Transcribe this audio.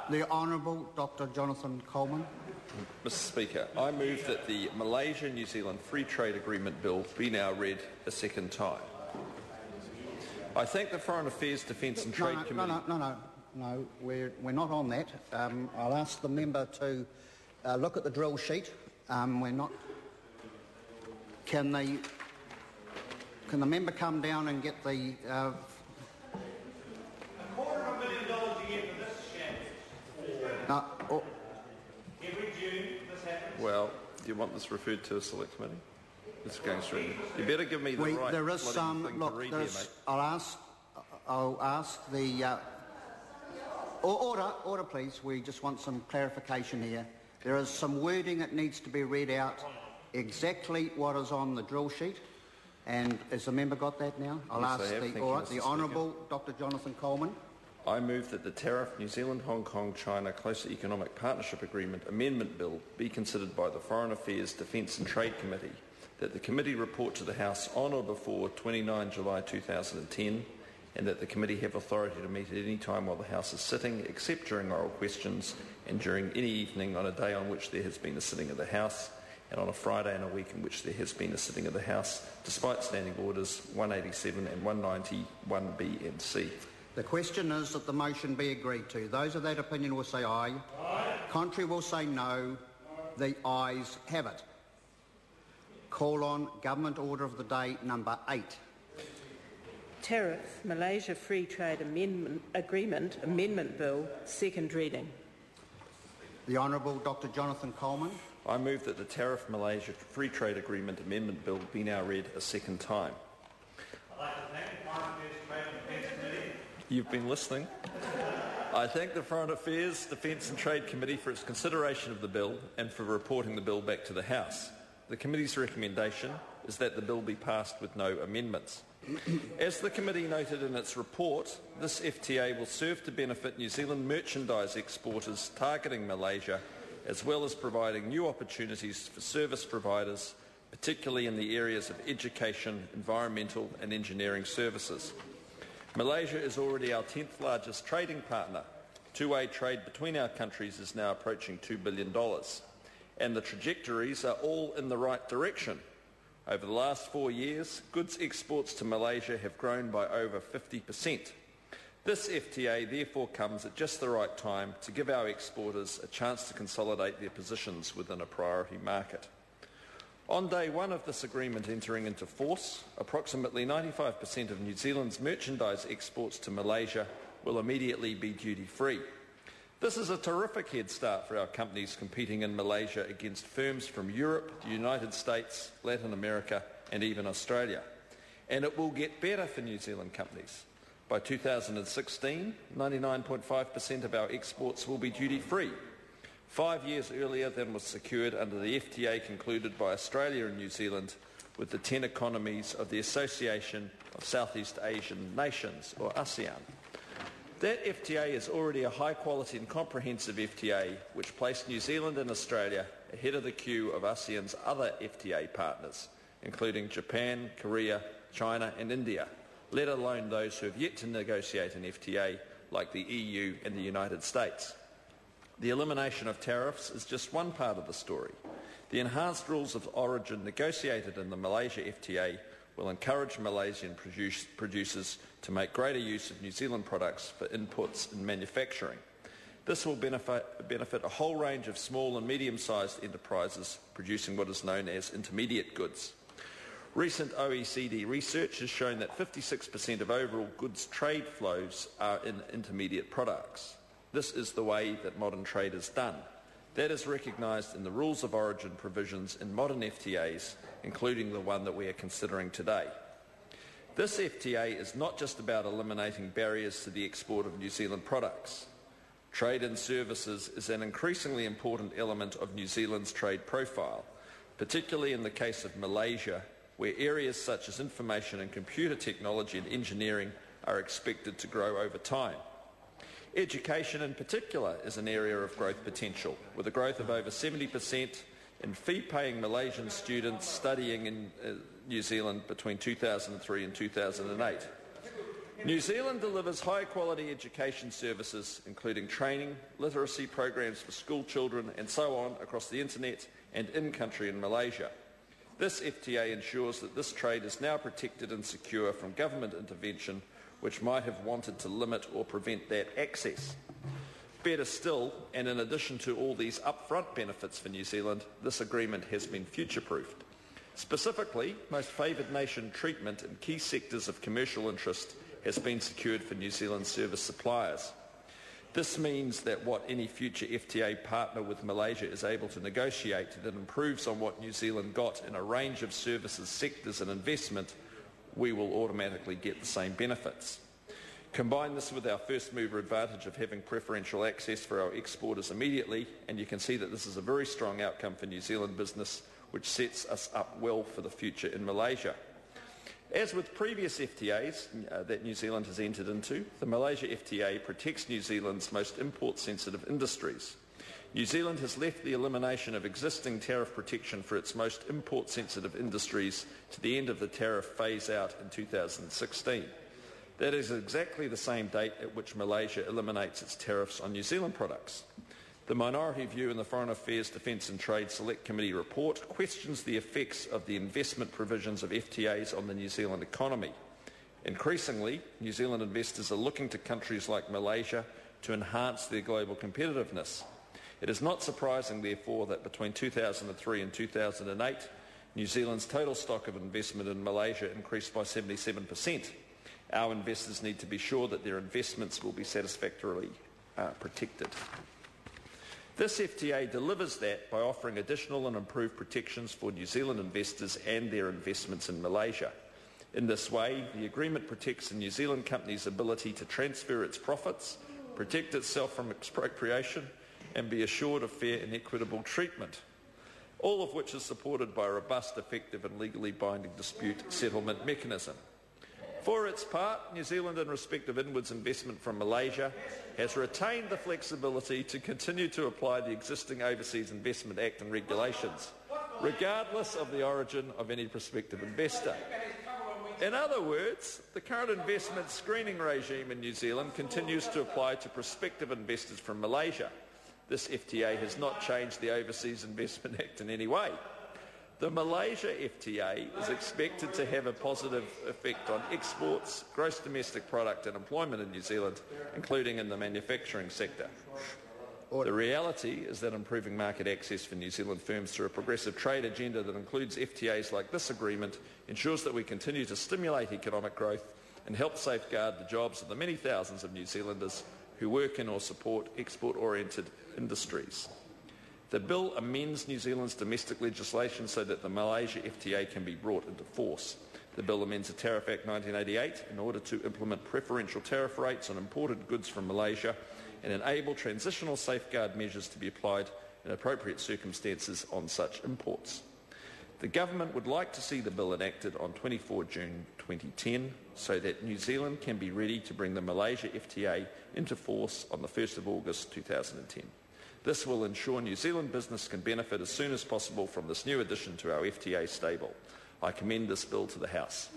The Honourable Dr. Jonathan Coleman. Mr. Speaker, I move that the Malaysia-New Zealand Free Trade Agreement Bill be now read a second time. I thank the Foreign Affairs, Defence and Trade Committee... No, we're not on that. I'll ask the member to look at the drill sheet. We're not... Can the member come down and get the... $250,000 a year for this shambles. Every June this happens. Well, do you want this referred to a select committee? It's going straight. You better give me the right... There is some... Look, to read here, mate. I'll ask the... Order, please. We just want some clarification here. There is some wording that needs to be read out, exactly what is on the drill sheet. And has the member got that now? I'll ask the Honourable Dr. Jonathan Coleman. I move that the Tariff New Zealand-Hong Kong-China Closer Economic Partnership Agreement Amendment Bill be considered by the Foreign Affairs, Defence and Trade Committee, that the committee report to the House on or before 29 July 2010, and that the committee have authority to meet at any time while the House is sitting, except during oral questions and during any evening on a day on which there has been a sitting of the House, and on a Friday in a week in which there has been a sitting of the House, despite Standing Orders 187 and 190, 1B and C. The question is that the motion be agreed to. Those of that opinion will say aye. Aye. Contrary will say no. The ayes have it. Call on Government Order of the Day number 8. Tariff Malaysia Free Trade Agreement Amendment Bill, second reading. The Honourable Dr. Jonathan Coleman. I move that the Tariff Malaysia Free Trade Agreement Amendment Bill be now read a second time. I'd like to thank the Foreign Affairs, Trade and Defence Committee. You've been listening. I thank the Foreign Affairs, Defence and Trade Committee for its consideration of the bill and for reporting the bill back to the House. The committee's recommendation is that the bill be passed with no amendments. As the committee noted in its report, this FTA will serve to benefit New Zealand merchandise exporters targeting Malaysia, as well as providing new opportunities for service providers, particularly in the areas of education, environmental and engineering services. Malaysia is already our 10th largest trading partner. Two-way trade between our countries is now approaching $2 billion. And the trajectories are all in the right direction. Over the last 4 years, goods exports to Malaysia have grown by over 50%. This FTA therefore comes at just the right time to give our exporters a chance to consolidate their positions within a priority market. On day one of this agreement entering into force, approximately 95% of New Zealand's merchandise exports to Malaysia will immediately be duty-free. This is a terrific head start for our companies competing in Malaysia against firms from Europe, the United States, Latin America and even Australia. And it will get better for New Zealand companies. By 2016, 99.5% of our exports will be duty-free, 5 years earlier than was secured under the FTA concluded by Australia and New Zealand with the 10 economies of the Association of Southeast Asian Nations, or ASEAN. That FTA is already a high-quality and comprehensive FTA which placed New Zealand and Australia ahead of the queue of ASEAN's other FTA partners, including Japan, Korea, China and India, let alone those who have yet to negotiate an FTA like the EU and the United States. The elimination of tariffs is just one part of the story. The enhanced rules of origin negotiated in the Malaysia FTA will encourage Malaysian producers to make greater use of New Zealand products for inputs in manufacturing. This will benefit a whole range of small and medium-sized enterprises producing what is known as intermediate goods. Recent OECD research has shown that 56% of overall goods trade flows are in intermediate products. This is the way that modern trade is done. That is recognised in the rules of origin provisions in modern FTAs, including the one that we are considering today. This FTA is not just about eliminating barriers to the export of New Zealand products. Trade in services is an increasingly important element of New Zealand's trade profile, particularly in the case of Malaysia, where areas such as information and computer technology and engineering are expected to grow over time. Education in particular is an area of growth potential, with a growth of over 70% in fee-paying Malaysian students studying in New Zealand between 2003 and 2008. New Zealand delivers high-quality education services, including training, literacy programs for school children and so on across the internet and in-country in Malaysia. This FTA ensures that this trade is now protected and secure from government intervention, which might have wanted to limit or prevent that access. Better still, and in addition to all these upfront benefits for New Zealand, this agreement has been future-proofed. Specifically, most favoured nation treatment in key sectors of commercial interest has been secured for New Zealand service suppliers. This means that what any future FTA partner with Malaysia is able to negotiate that improves on what New Zealand got in a range of services, sectors and investment, we will automatically get the same benefits. Combine this with our first mover advantage of having preferential access for our exporters immediately, and you can see that this is a very strong outcome for New Zealand business, which sets us up well for the future in Malaysia. As with previous FTAs that New Zealand has entered into, the Malaysia FTA protects New Zealand's most import-sensitive industries. New Zealand has left the elimination of existing tariff protection for its most import-sensitive industries to the end of the tariff phase-out in 2016. That is exactly the same date at which Malaysia eliminates its tariffs on New Zealand products. The minority view in the Foreign Affairs, Defence and Trade Select Committee report questions the effects of the investment provisions of FTAs on the New Zealand economy. Increasingly, New Zealand investors are looking to countries like Malaysia to enhance their global competitiveness. It is not surprising, therefore, that between 2003 and 2008, New Zealand's total stock of investment in Malaysia increased by 77%. Our investors need to be sure that their investments will be satisfactorily protected. This FTA delivers that by offering additional and improved protections for New Zealand investors and their investments in Malaysia. In this way, the agreement protects a New Zealand company's ability to transfer its profits, protect itself from expropriation, and be assured of fair and equitable treatment, all of which is supported by a robust, effective and legally binding dispute settlement mechanism. For its part, New Zealand, in respect of inwards investment from Malaysia, has retained the flexibility to continue to apply the existing Overseas Investment Act and regulations, regardless of the origin of any prospective investor. In other words, the current investment screening regime in New Zealand continues to apply to prospective investors from Malaysia. This FTA has not changed the Overseas Investment Act in any way. The Malaysia FTA is expected to have a positive effect on exports, gross domestic product and employment in New Zealand, including in the manufacturing sector. The reality is that improving market access for New Zealand firms through a progressive trade agenda that includes FTAs like this agreement ensures that we continue to stimulate economic growth and help safeguard the jobs of the many thousands of New Zealanders who work in or support export-oriented industries. The bill amends New Zealand's domestic legislation so that the Malaysia FTA can be brought into force. The bill amends the Tariff Act 1988 in order to implement preferential tariff rates on imported goods from Malaysia and enable transitional safeguard measures to be applied in appropriate circumstances on such imports. The government would like to see the bill enacted on 24 June 2010 so that New Zealand can be ready to bring the Malaysia FTA into force on the 1st of August 2010. This will ensure New Zealand business can benefit as soon as possible from this new addition to our FTA stable. I commend this bill to the House.